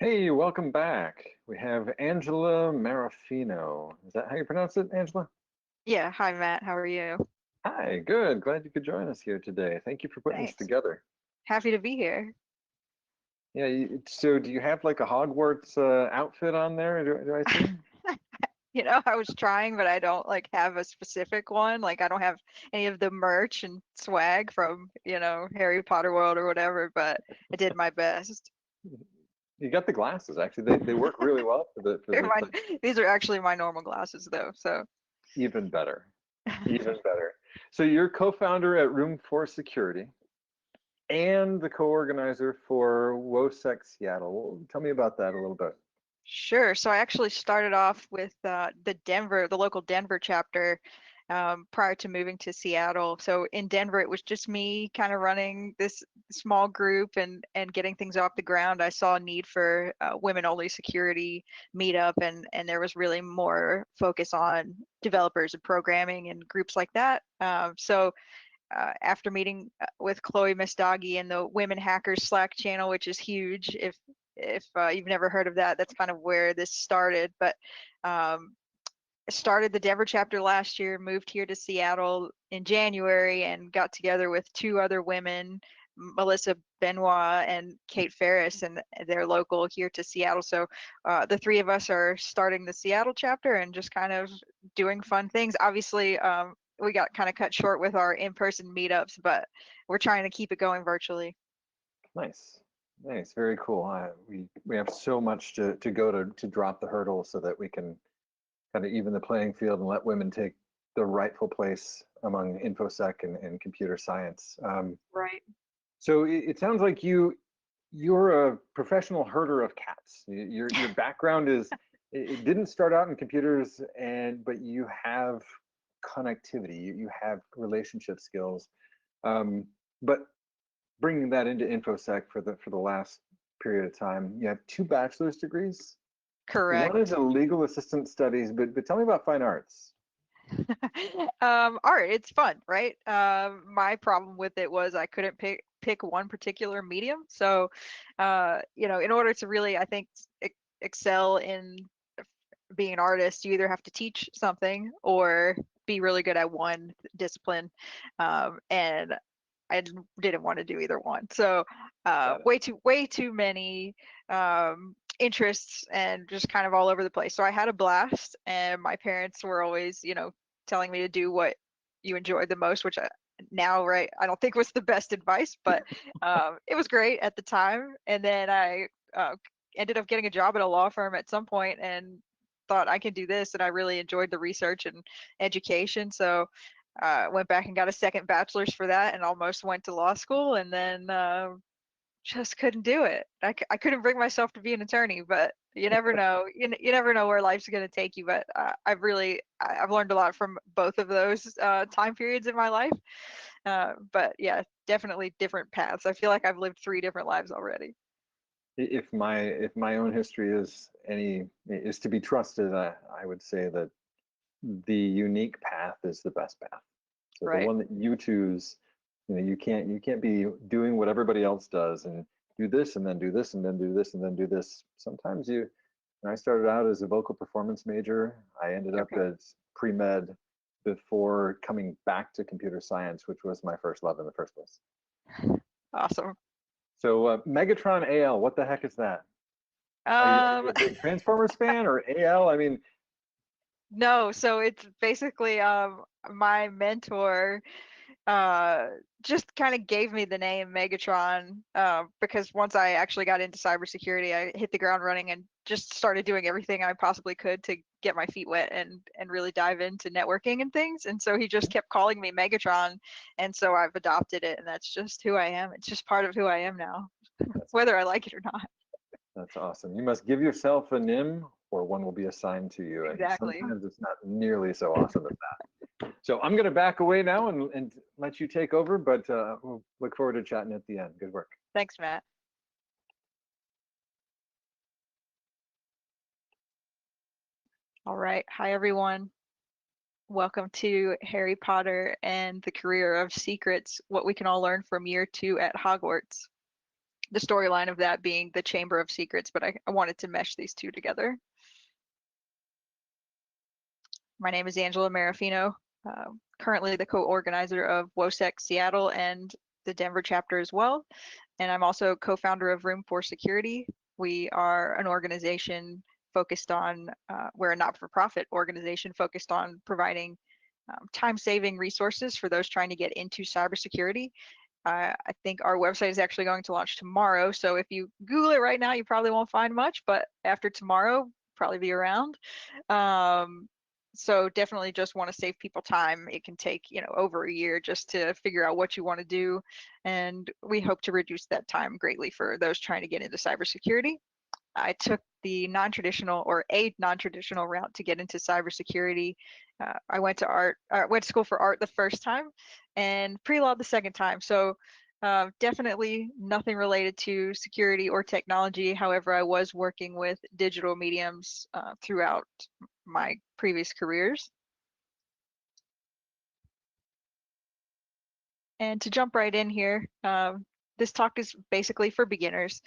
Hey, welcome back. We have Angela Marafino. Is that how you pronounce it, Angela? Yeah, hi Matt, how are you? Hi, good. Glad you could join us here today. Thank you for putting this Thanks. together. Happy to be here. Yeah, so do you have like a Hogwarts outfit on there, do I see? I was trying, but I don't like have a specific one. Like I don't have any of the merch and swag from, Harry Potter World or whatever, but I did my best. You got the glasses, actually. They work really well for They're the my, thing. these are actually my normal glasses though, so Even better. Even better. So you're co-founder at Room for Security and the co-organizer for WOSEC Seattle. Well, tell me about that a little bit. sure. So I actually started off with the local Denver chapter, prior to moving to Seattle. So in Denver, it was just me kind of running this small group and getting things off the ground. I saw a need for women-only security meetup, and there was really more focus on developers and programming and groups like that. So after meeting with Chloe Mistagi in the Women Hackers Slack channel, which is huge. If you've never heard of that, that's kind of where this started. But started the Denver chapter last year, moved here to Seattle in January, and got together with two other women, Melissa Benoit and Kate Ferris, and they're local here to Seattle. So the three of us are starting the Seattle chapter and just kind of doing fun things. Obviously, we got kind of cut short with our in-person meetups, but we're trying to keep it going virtually. Nice, nice, very cool. We have so much to go to drop the hurdle so that we can kind of even the playing field and let women take the rightful place among infosec and computer science. Right. So it sounds like you're a professional herder of cats. Your background is it didn't start out in computers but you have connectivity, you have relationship skills. But bringing that into infosec for the last period of time, you have two bachelor's degrees. One is Correct. in legal assistant studies, but tell me about fine arts. Art, it's fun, right? My problem with it was I couldn't pick one particular medium. So, in order to really, I think, excel in being an artist, you either have to teach something or be really good at one discipline. And didn't want to do either one. So, Got it. way too many interests and just kind of all over the place. So I had a blast, and my parents were always, telling me to do what you enjoyed the most, which now, right, I don't think was the best advice, but it was great at the time. And then I ended up getting a job at a law firm at some point and thought I could do this, and I really enjoyed the research and education. So went back and got a second bachelor's for that and almost went to law school, and then just couldn't do it. I couldn't bring myself to be an attorney, but you never know. You never know where life's going to take you. But I've learned a lot from both of those time periods in my life. But yeah, definitely different paths. I feel like I've lived three different lives already. If my own history is to be trusted, I would say that the unique path is the best path. So the Right. one that you choose, you can't be doing what everybody else does and do this and then do this and then do this and then do this. Sometimes when I started out as a vocal performance major, I ended up Okay. as pre-med before coming back to computer science, which was my first love in the first place. Awesome. So Megatron AL, what the heck is that? Are you Um, a big Transformers fan or AL? I mean, no, so it's basically my mentor uh just kind of gave me the name Megatron, because once I actually got into cybersecurity, I hit the ground running and just started doing everything I possibly could to get my feet wet and really dive into networking and things. And so he just kept calling me Megatron, and so I've adopted it, and that's just who I am. It's just part of who I am now, that's whether I like it or not. That's awesome. You must give yourself a NIM or one will be assigned to you. And Exactly. sometimes it's not nearly so awesome as that. So I'm going to back away now and let you take over, but we'll look forward to chatting at the end. Good work. Thanks, Matt. All right. Hi, everyone. Welcome to Harry Potter and the Career of Secrets, what we can all learn from year two at Hogwarts. the storyline of that being the Chamber of Secrets, but I wanted to mesh these two together. My name is Angela Marafino, currently the co-organizer of WOSEC Seattle and the Denver chapter as well. And I'm also co-founder of Room for Security. We are an organization focused on, we're a not-for-profit organization focused on providing time-saving resources for those trying to get into cybersecurity. I think our website is actually going to launch tomorrow. So if you Google it right now, you probably won't find much, but after tomorrow, probably be around. So definitely just want to save people time. It can take, over a year just to figure out what you want to do. And we hope to reduce that time greatly for those trying to get into cybersecurity. I took the non-traditional or a non-traditional route to get into cybersecurity. I went to school for art the first time and pre-law the second time. So definitely nothing related to security or technology. However, I was working with digital mediums throughout my previous careers. And to jump right in here, this talk is basically for beginners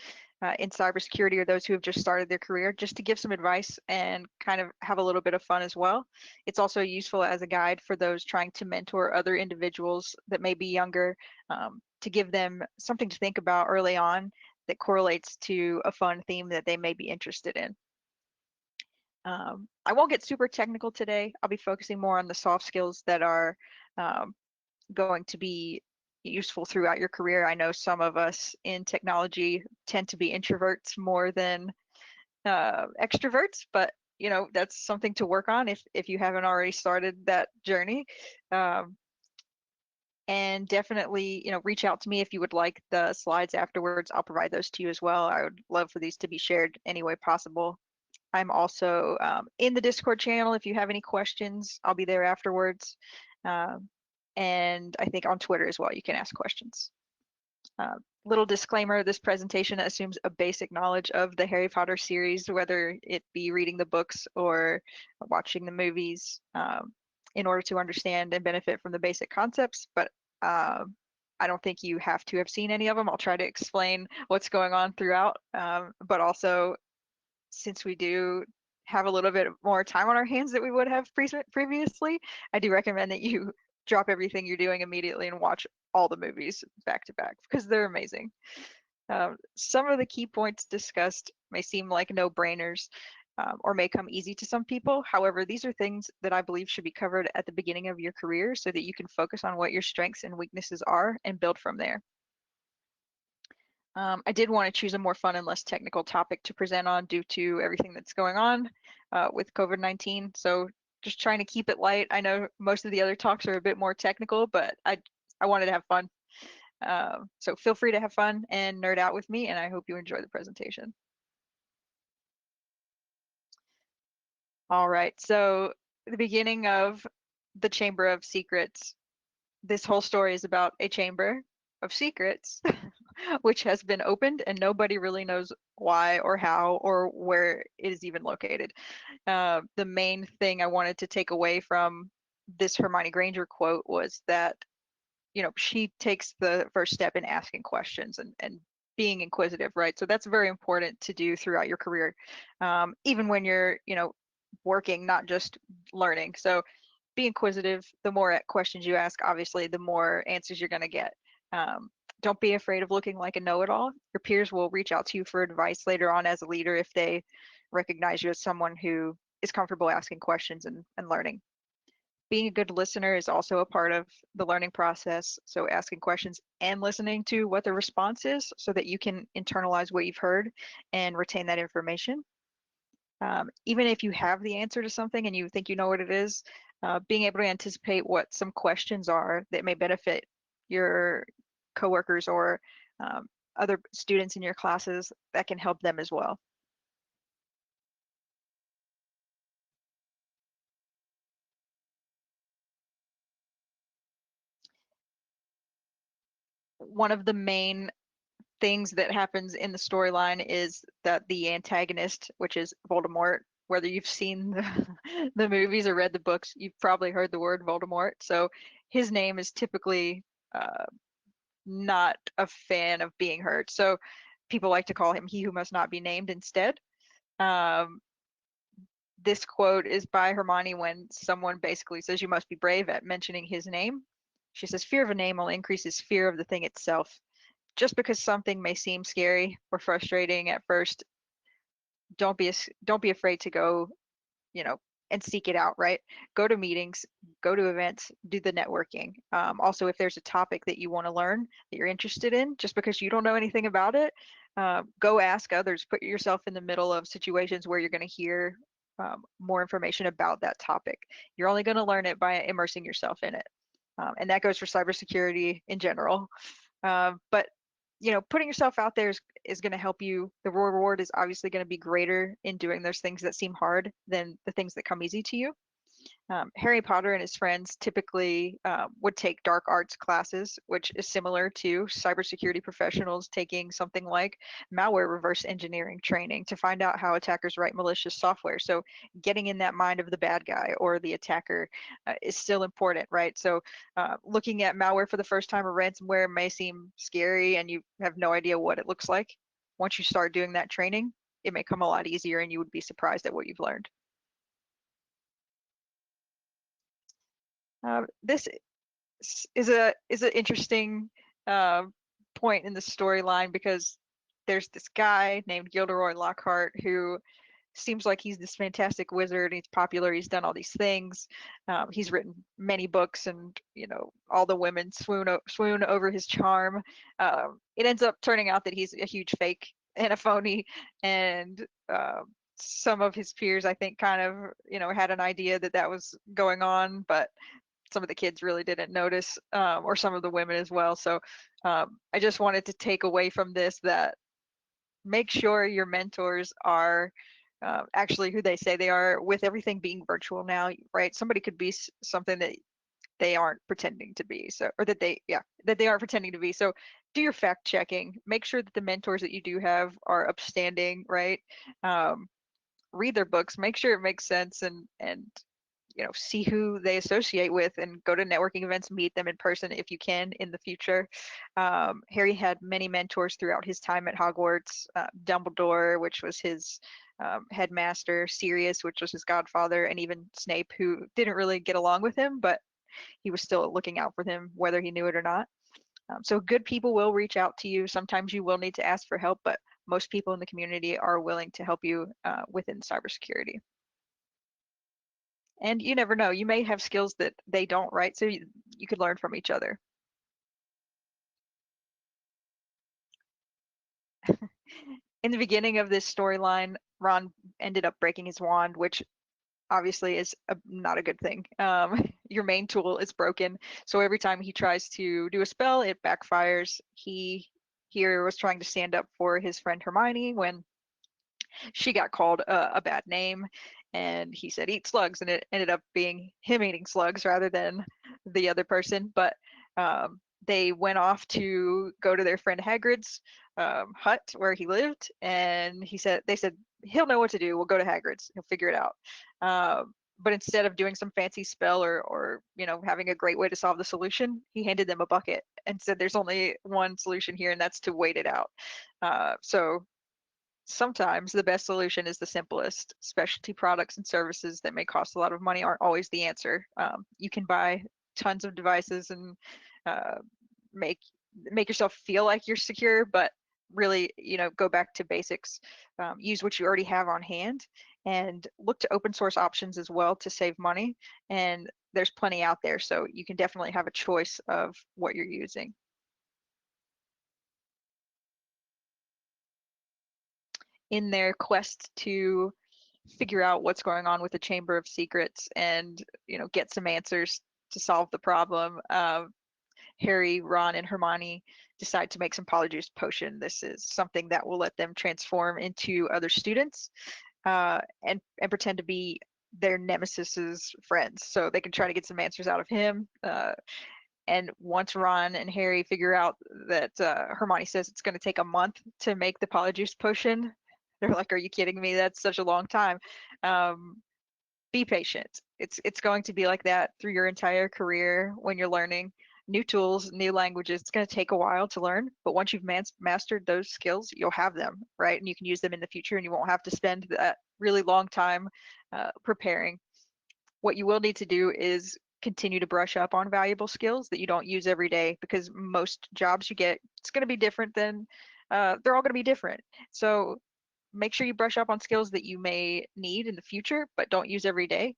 in cybersecurity or those who have just started their career, just to give some advice and kind of have a little bit of fun as well. It's also useful as a guide for those trying to mentor other individuals that may be younger, to give them something to think about early on that correlates to a fun theme that they may be interested in. I won't get super technical today. I'll be focusing more on the soft skills that are going to be useful throughout your career. I know some of us in technology tend to be introverts more than extroverts, but that's something to work on if you haven't already started that journey. And definitely, reach out to me if you would like the slides afterwards. I'll provide those to you as well. I would love for these to be shared any way possible. I'm also in the Discord channel. If you have any questions, I'll be there afterwards. And I think on Twitter as well, you can ask questions. Little disclaimer, this presentation assumes a basic knowledge of the Harry Potter series, whether it be reading the books or watching the movies, in order to understand and benefit from the basic concepts. But I don't think you have to have seen any of them. I'll try to explain what's going on throughout, but also since we do have a little bit more time on our hands that we would have previously, I do recommend that you drop everything you're doing immediately and watch all the movies back to back because they're amazing. Some of the key points discussed may seem like no-brainers or may come easy to some people. However, these are things that I believe should be covered at the beginning of your career so that you can focus on what your strengths and weaknesses are and build from there. I did want to choose a more fun and less technical topic to present on due to everything that's going on with COVID-19. So just trying to keep it light. I know most of the other talks are a bit more technical, but I wanted to have fun. So feel free to have fun and nerd out with me, and I hope you enjoy the presentation. All right, so the beginning of the Chamber of Secrets. This whole story is about a chamber of secrets which has been opened and nobody really knows why or how or where it is even located. The main thing I wanted to take away from this Hermione Granger quote was that, she takes the first step in asking questions and being inquisitive, right? So that's very important to do throughout your career, even when you're, working, not just learning. So be inquisitive. The more questions you ask, obviously, the more answers you're going to get. Don't be afraid of looking like a know-it-all. Your peers will reach out to you for advice later on as a leader if they recognize you as someone who is comfortable asking questions and learning. Being a good listener is also a part of the learning process. So asking questions and listening to what the response is so that you can internalize what you've heard and retain that information. Even if you have the answer to something and you think you know what it is, being able to anticipate what some questions are that may benefit your coworkers or other students in your classes, that can help them as well. One of the main things that happens in the storyline is that the antagonist, which is Voldemort, whether you've seen the movies or read the books, you've probably heard the word Voldemort. So his name is typically not a fan of being heard. So people like to call him he who must not be named instead. Um, this quote is by Hermione when someone basically says you must be brave at mentioning his name. She says, fear of a name only increases fear of the thing itself. Just because something may seem scary or frustrating at first, don't be afraid to go, you know, and seek it out, right? Go to meetings, go to events, do the networking. Also, if there's a topic that you want to learn that you're interested in, just because you don't know anything about it, go ask others. Put yourself in the middle of situations where you're going to hear more information about that topic. You're only going to learn it by immersing yourself in it. And that goes for cybersecurity in general. But putting yourself out there is going to help you. The reward is obviously going to be greater in doing those things that seem hard than the things that come easy to you. Harry Potter and his friends typically would take dark arts classes, which is similar to cybersecurity professionals taking something like malware reverse engineering training to find out how attackers write malicious software. So getting in that mind of the bad guy or the attacker is still important, right? So looking at malware for the first time or ransomware may seem scary and you have no idea what it looks like. Once you start doing that training, it may come a lot easier and you would be surprised at what you've learned. This is an interesting uh, point in the storyline because there's this guy named Gilderoy Lockhart who seems like he's this fantastic wizard. He's popular. He's done all these things. He's written many books, and all the women swoon over his charm. It ends up turning out that he's a huge fake and a phony, and some of his peers, I think, kind of had an idea that that was going on, but some of the kids really didn't notice, or some of the women as well. So I just wanted to take away from this that make sure your mentors are actually who they say they are, with everything being virtual now, right? Somebody could be something that they aren't pretending to be, so, or that they aren't pretending to be. So do your fact checking, make sure that the mentors that you do have are upstanding, right? Read their books, make sure it makes sense, and see who they associate with and go to networking events, meet them in person if you can in the future. Harry had many mentors throughout his time at Hogwarts. Dumbledore, which was his headmaster, Sirius, which was his godfather, and even Snape, who didn't really get along with him, but he was still looking out for him whether he knew it or not. So good people will reach out to you. Sometimes you will need to ask for help, but most people in the community are willing to help you within cybersecurity. And you never know, you may have skills that they don't, right? So you could learn from each other. In the beginning of this storyline, Ron ended up breaking his wand, which obviously is not a good thing. Your main tool is broken, so every time he tries to do a spell, it backfires. He here was trying to stand up for his friend Hermione when she got called a bad name, and he said eat slugs, and it ended up being him eating slugs rather than the other person. But they went off to go to their friend Hagrid's hut where he lived, and they said he'll know what to do, we'll go to Hagrid's, he'll figure it out. But instead of doing some fancy spell or having a great way to solve the solution, he handed them a bucket and said there's only one solution here, and that's to wait it out. So sometimes the best solution is the simplest. Specialty products and services that may cost a lot of money aren't always the answer. You can buy tons of devices and uh, make yourself feel like you're secure, but really, go back to basics. Use what you already have on hand, and look to open source options as well to save money. And there's plenty out there, so you can definitely have a choice of what you're using. In their quest to figure out what's going on with the Chamber of Secrets and get some answers to solve the problem, Harry, Ron, and Hermione decide to make some polyjuice potion. This is something that will let them transform into other students and pretend to be their nemesis's friends, so they can try to get some answers out of him. And once Ron and Harry figure out that Hermione says it's going to take a month to make the polyjuice potion, they're like, "Are you kidding me? That's such a long time." Be patient. It's going to be like that through your entire career when you're learning. new tools, new languages. It's going to take a while to learn, but once you've mastered those skills, you'll have them, right? And you can use them in the future, and you won't have to spend that really long time preparing. What you will need to do is continue to brush up on valuable skills that you don't use every day, because most jobs you get, it's going to be different than, they're all going to be different. So make sure you brush up on skills that you may need in the future, but don't use every day.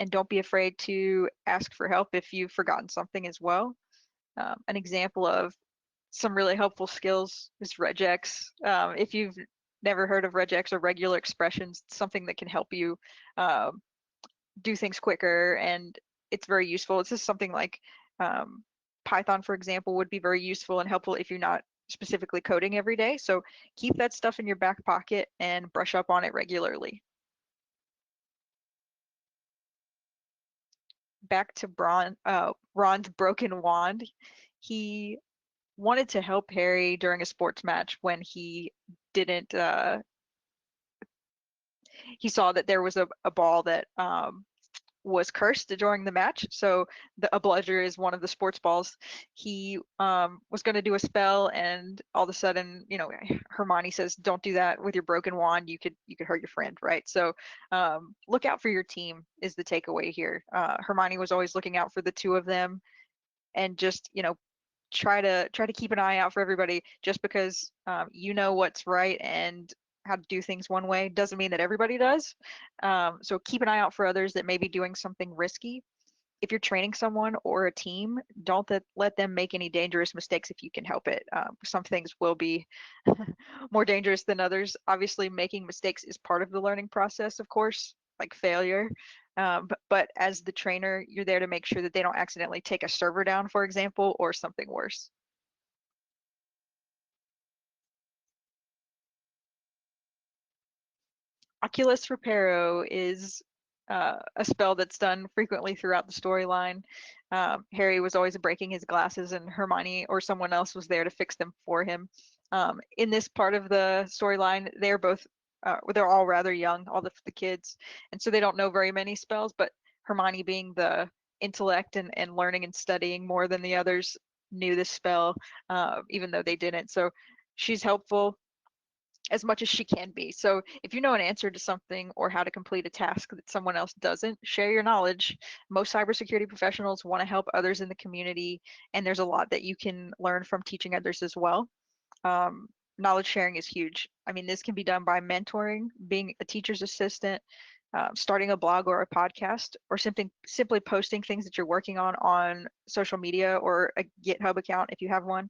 And don't be afraid to ask for help if you've forgotten something as well. An example of some really helpful skills is regex. If you've never heard of regex or regular expressions, it's something that can help you um, do things quicker, and it's very useful. It's just something like Python, for example, would be very useful and helpful if you're not specifically coding every day. So keep that stuff in your back pocket and brush up on it regularly. Back to Ron's broken wand. He wanted to help Harry during a sports match when he didn't, he saw that there was a ball that was cursed during the match. So a bludger is one of the sports balls. He was going to do a spell, and all of a sudden, Hermione says, "Don't do that with your broken wand. You could hurt your friend, right?" So look out for your team is the takeaway here. Hermione was always looking out for the two of them, and just try to keep an eye out for everybody. Just because you know what's right and how to do things one way doesn't mean that everybody does. So keep an eye out for others that may be doing something risky. If you're training someone or a team, don't let them make any dangerous mistakes if you can help it. Some things will be more dangerous than others. Obviously, making mistakes is part of the learning process, of course, like failure. But as the trainer, you're there to make sure that they don't accidentally take a server down, for example, or something worse. Oculus Reparo is a spell that's done frequently throughout the storyline. Harry was always breaking his glasses, and Hermione or someone else was there to fix them for him. In this part of the storyline, they're all rather young, all the kids, and so they don't know very many spells. But Hermione, being the intellect and learning and studying more than the others, knew this spell, even though they didn't. So she's helpful as much as she can be. So if you know an answer to something or how to complete a task that someone else doesn't, share your knowledge. Most cybersecurity professionals want to help others in the community, and there's a lot that you can learn from teaching others as well. Knowledge sharing is huge. I mean, this can be done by mentoring, being a teacher's assistant, starting a blog or a podcast, or simply posting things that you're working on social media or a GitHub account if you have one.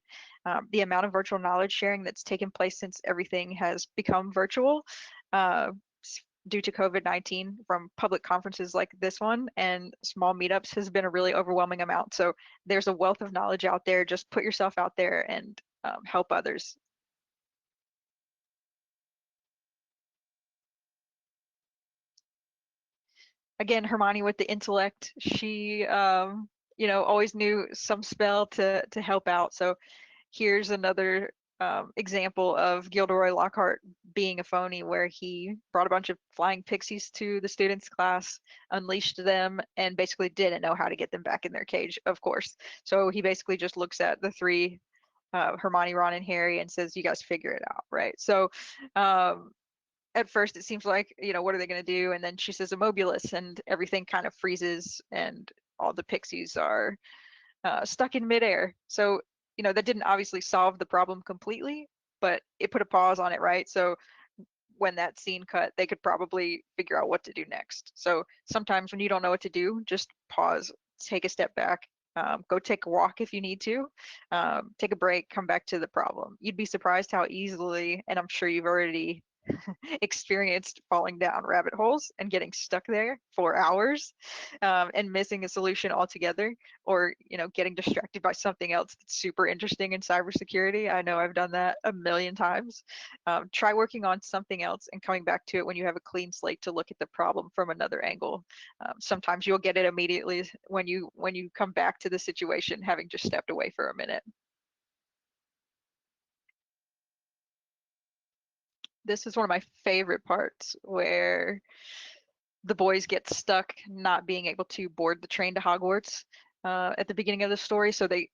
The amount of virtual knowledge sharing that's taken place since everything has become virtual uh, due to COVID-19, from public conferences like this one and small meetups, has been a really overwhelming amount. So there's a wealth of knowledge out there. Just put yourself out there and help others. Again, Hermione with the intellect, she always knew some spell to help out. So here's another example of Gilderoy Lockhart being a phony, where he brought a bunch of flying pixies to the students' class, unleashed them, and basically didn't know how to get them back in their cage, of course. So he basically just looks at the three, Hermione, Ron, and Harry, and says, "You guys figure it out," right? So um, at first it seems like, what are they going to do? And then she says Immobilis, and everything kind of freezes, and all the pixies are stuck in midair. So, that didn't obviously solve the problem completely, but it put a pause on it, right? So when that scene cut, they could probably figure out what to do next. So sometimes when you don't know what to do, just pause, take a step back, go take a walk if you need to, take a break, come back to the problem. You'd be surprised how easily, and I'm sure you've already experienced falling down rabbit holes and getting stuck there for hours, and missing a solution altogether, or getting distracted by something else that's super interesting in cybersecurity. I know I've done that a million times. Try working on something else and coming back to it when you have a clean slate to look at the problem from another angle. Sometimes you'll get it immediately when you come back to the situation, having just stepped away for a minute. This is one of my favorite parts, where the boys get stuck not being able to board the train to Hogwarts. at the beginning of the story, so they,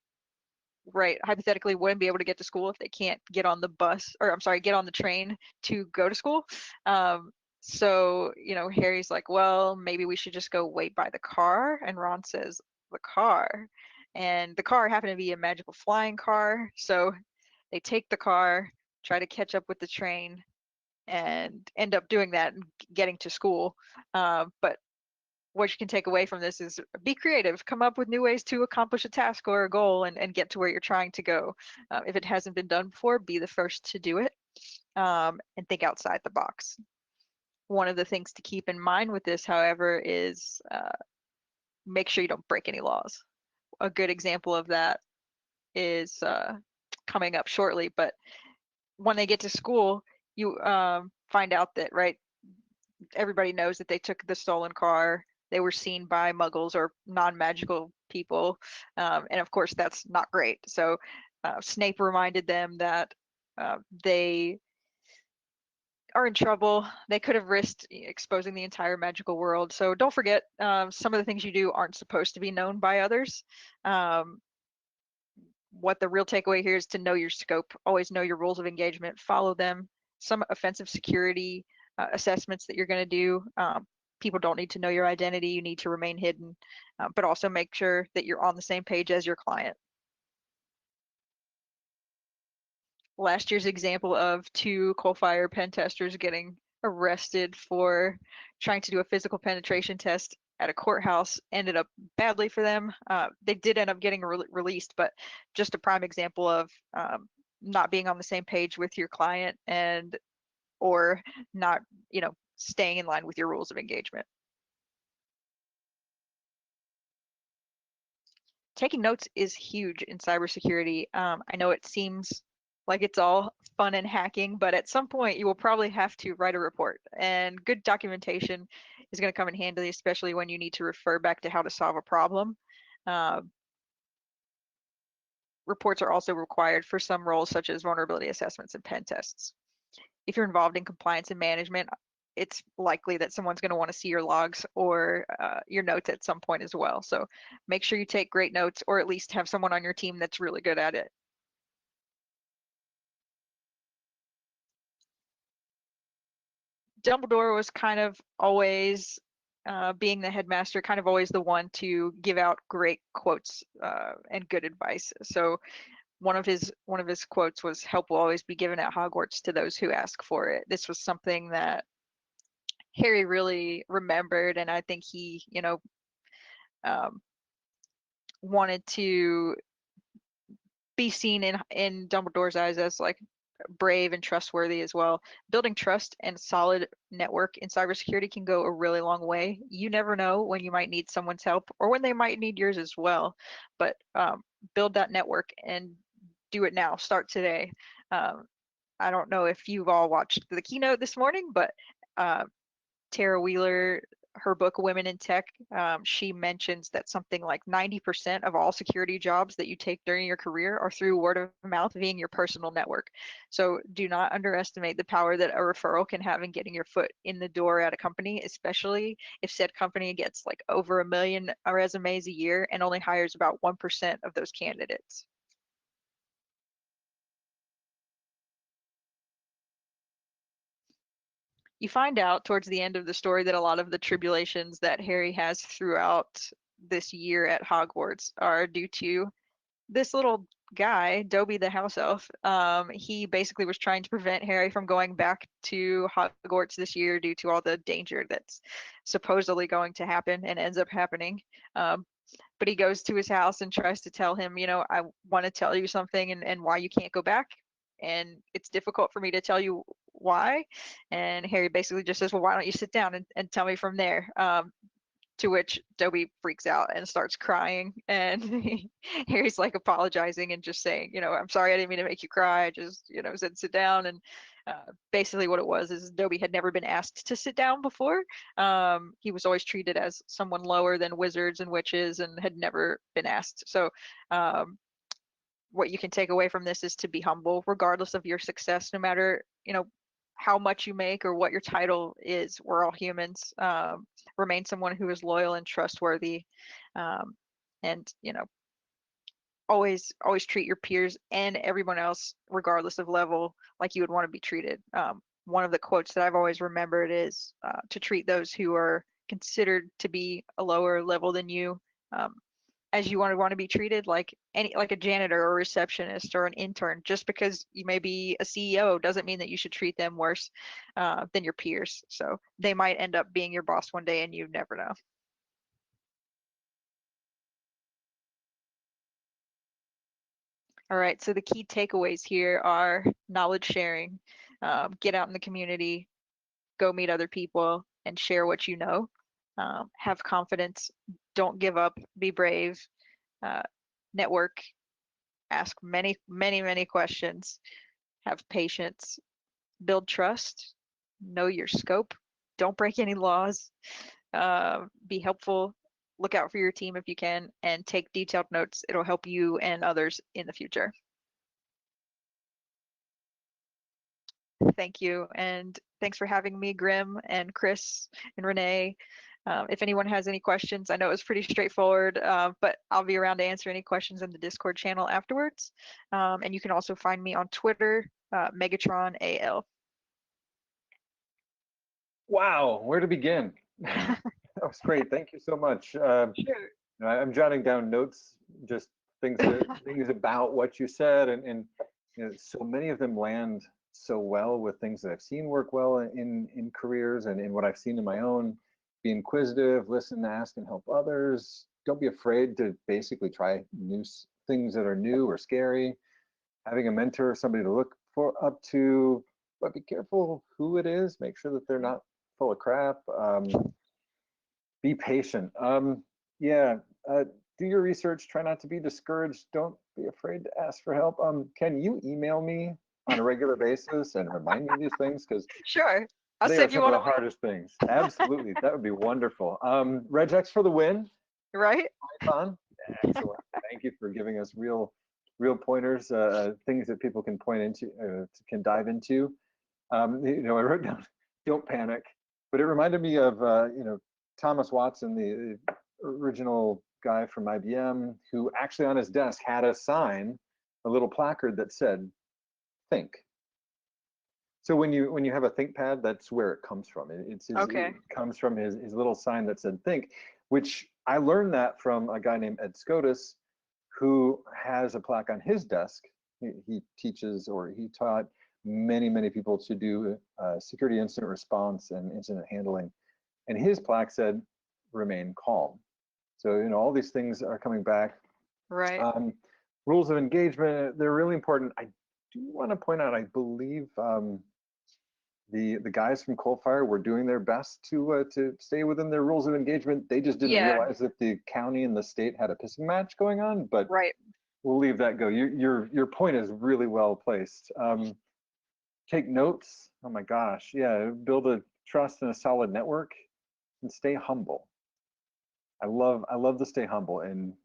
right, hypothetically wouldn't be able to get to school if they can't get on the bus, or I'm sorry, get on the train to go to school. Um, so, Harry's like, well, maybe we should just go wait by the car. And Ron says, the car. And the car happened to be a magical flying car. So they take the car, try to catch up with the train, and end up doing that and getting to school. But what you can take away from this is be creative, come up with new ways to accomplish a task or a goal, and get to where you're trying to go. If it hasn't been done before, be the first to do it, and think outside the box. One of the things to keep in mind with this, however, is make sure you don't break any laws. A good example of that is coming up shortly, but when they get to school, you find out that, right, everybody knows that they took the stolen car. They were seen by muggles or non-magical people. And of course, that's not great. So Snape reminded them that they are in trouble. They could have risked exposing the entire magical world. So don't forget, some of the things you do aren't supposed to be known by others. Um, what the real takeaway here is to know your scope, always know your rules of engagement, follow them. Some offensive security assessments that you're going to do, people don't need to know your identity, you need to remain hidden, but also make sure that you're on the same page as your client. Last year's example of two coal-fire pen testers getting arrested for trying to do a physical penetration test at a courthouse ended up badly for them. They did end up getting released, but just a prime example of not being on the same page with your client, and or not, staying in line with your rules of engagement. Taking notes is huge in cybersecurity. I know it seems like it's all fun and hacking, but at some point you will probably have to write a report, and good documentation is going to come in handy, especially when you need to refer back to how to solve a problem. Uh, Reports are also required for some roles, such as vulnerability assessments and pen tests. If you're involved in compliance and management, it's likely that someone's going to want to see your logs or your notes at some point as well. So make sure you take great notes, or at least have someone on your team that's really good at it. Dumbledore was kind of always, being the headmaster, kind of always the one to give out great quotes and good advice. So one of his quotes was, "Help will always be given at Hogwarts to those who ask for it." This was something that Harry really remembered, and I think he, um, wanted to be seen in Dumbledore's eyes as like brave and trustworthy as well. Building trust and solid network in cybersecurity can go a really long way. You never know when you might need someone's help or when they might need yours as well. But build that network and do it now. Start today. Um, I don't know if you've all watched the keynote this morning, but uh, Tara Wheeler, her book Women in Tech, she mentions that something like 90% of all security jobs that you take during your career are through word of mouth via your personal network. So do not underestimate the power that a referral can have in getting your foot in the door at a company, especially if said company gets like over 1 million resumes a year and only hires about 1% of those candidates. You find out towards the end of the story that a lot of the tribulations that Harry has throughout this year at Hogwarts are due to this little guy, Dobby the house elf. He basically was trying to prevent Harry from going back to Hogwarts this year due to all the danger that's supposedly going to happen and ends up happening. But he goes to his house and tries to tell him, I want to tell you something, and why you can't go back. And it's difficult for me to tell you why. And Harry basically just says, well, why don't you sit down and tell me from there? To which Dobby freaks out and starts crying. And Harry's like apologizing and just saying, I'm sorry, I didn't mean to make you cry. I just, said sit down. And basically what it was is Dobby had never been asked to sit down before. He was always treated as someone lower than wizards and witches and had never been asked. So um, what you can take away from this is to be humble, regardless of your success, no matter, how much you make or what your title is. We're all humans. Remain someone who is loyal and trustworthy. Um, And always treat your peers and everyone else, regardless of level, like you would want to be treated. One of the quotes that I've always remembered is to treat those who are considered to be a lower level than you, um, as you want to be treated, like a janitor or a receptionist or an intern. Just because you may be a CEO doesn't mean that you should treat them worse than your peers. So they might end up being your boss one day and you never know. All right, so the key takeaways here are knowledge sharing, get out in the community, go meet other people, and share what you know. Have confidence, don't give up, be brave, uh, network, ask many, many, many questions, have patience, build trust, know your scope, don't break any laws, be helpful, look out for your team if you can, and take detailed notes. It'll help you and others in the future. Thank you. And thanks for having me, Grim and Chris and Renee. If anyone has any questions, I know it was pretty straightforward, but I'll be around to answer any questions in the Discord channel afterwards. And you can also find me on Twitter, Megatron AL. Wow, where to begin? That was great. Thank you so much. Sure. I'm jotting down notes, just things about what you said, and so many of them land so well with things that I've seen work well in careers and in what I've seen in my own. Be inquisitive, listen, ask, and help others. Don't be afraid to basically try new things that are new or scary. Having a mentor, somebody to look up to, but be careful who it is. Make sure that they're not full of crap. Be patient. Yeah, do your research. Try not to be discouraged. Don't be afraid to ask for help. Can you email me on a regular basis and remind me of these things? Because Sure. I'll they are send you some of one the a week, hardest things. Absolutely, that would be wonderful. Regex for the win. right? Python. Excellent. Thank you for giving us real pointers, things that people can point into, can dive into. I wrote down, don't panic, but it reminded me of, Thomas Watson, the original guy from IBM, who actually on his desk had a sign, a little placard that said, think. So when you have a ThinkPad, that's where it comes from. Okay. It comes from his little sign that said think, which I learned that from a guy named Ed Scotus, who has a plaque on his desk. He teaches, or he taught many people to do security incident response and incident handling. And his plaque said, remain calm. So, all these things are coming back. Right. Rules of engagement, they're really important. I do want to point out, I believe the guys from Coalfire were doing their best to stay within their rules of engagement. They just didn't Yeah. realize that the county and the state had a pissing match going on, but Right. we'll leave that go. Your point is really well placed. Take notes. Oh my gosh, yeah. Build a trust and a solid network, and stay humble. I love to stay humble. And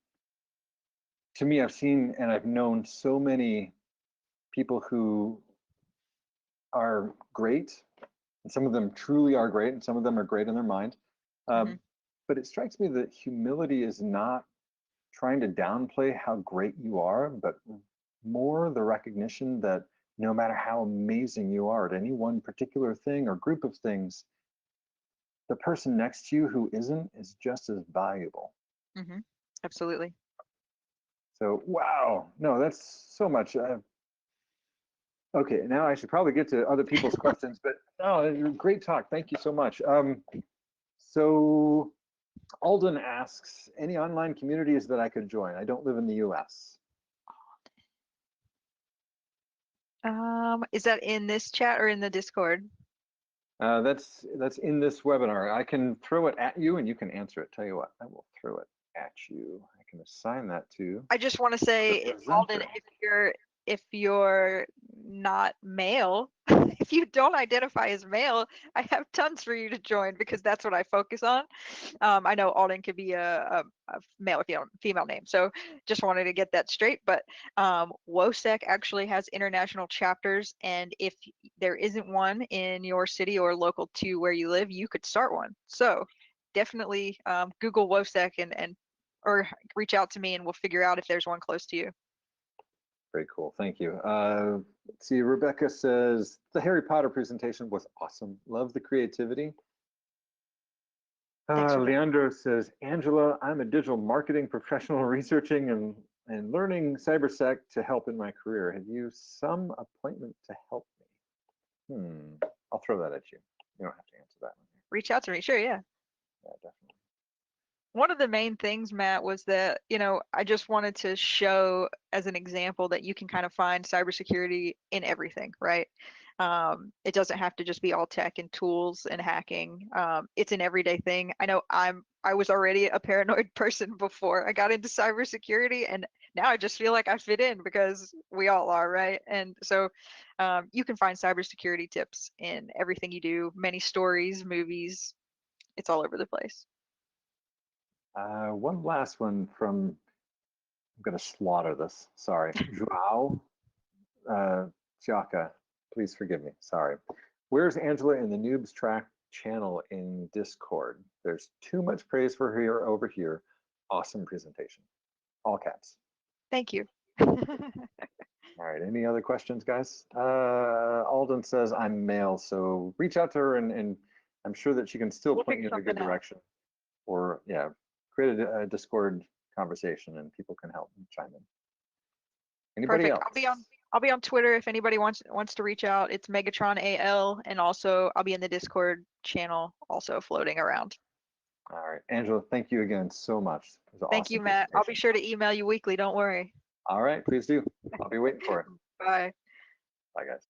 to me, I've seen and I've known so many people who are great, and some of them truly are great, and some of them are great in their mind. Mhm. But it strikes me that humility is not trying to downplay how great you are, but more the recognition that no matter how amazing you are at any one particular thing or group of things, the person next to you who isn't is just as valuable. Mhm. Absolutely. So, wow, no, that's so much. Okay, now I should probably get to other people's questions, but no, great talk. Thank you so much. So Alden asks, any online communities that I could join? I don't live in the US. Is that in this chat or in the Discord? That's in this webinar. I can throw it at you and you can answer it. Tell you what, I will throw it at you. I can assign that to I just want to the say, Alden, presenter. if you're not male, if you don't identify as male, I have tons for you to join because that's what I focus on. I know Alden could be a male or female name, so just wanted to get that straight. But WOSEC actually has international chapters, and if there isn't one in your city or local to where you live, you could start one. So definitely Google WOSEC and or reach out to me and we'll figure out if there's one close to you. Very cool. Thank you. Let's see. Rebecca says the Harry Potter presentation was awesome. Love the creativity. Leandro says, Angela, I'm a digital marketing professional researching and learning cybersec to help in my career. Have you some appointment to help me? I'll throw that at you. You don't have to answer that one. Reach out to me. Sure, yeah. Yeah, definitely. One of the main things, Matt, was that, I just wanted to show as an example that you can kind of find cybersecurity in everything, right? It doesn't have to just be all tech and tools and hacking. It's an everyday thing. I know I was already a paranoid person before I got into cybersecurity, and now I just feel like I fit in because we all are, right? And so you can find cybersecurity tips in everything you do, many stories, movies, it's all over the place. One last one from, I'm going to slaughter this. Sorry. Joao Chaka, please forgive me. Sorry. Where's Angela in the Noobs Track channel in Discord? There's too much praise for her over here. Awesome presentation. All caps. Thank you. All right. Any other questions, guys? Alden says I'm male, so reach out to her and I'm sure that she can still point you in a good direction. Or yeah, create a Discord conversation and people can help chime in. Anybody else? I'll be on Twitter if anybody wants to reach out. It's Megatron AL, and also I'll be in the Discord channel also floating around. All right, Angela, thank you again so much. It was an Thank awesome you, Matt. I'll be sure to email you weekly. Don't worry. All right, please do. I'll be waiting for it. Bye. Bye, guys.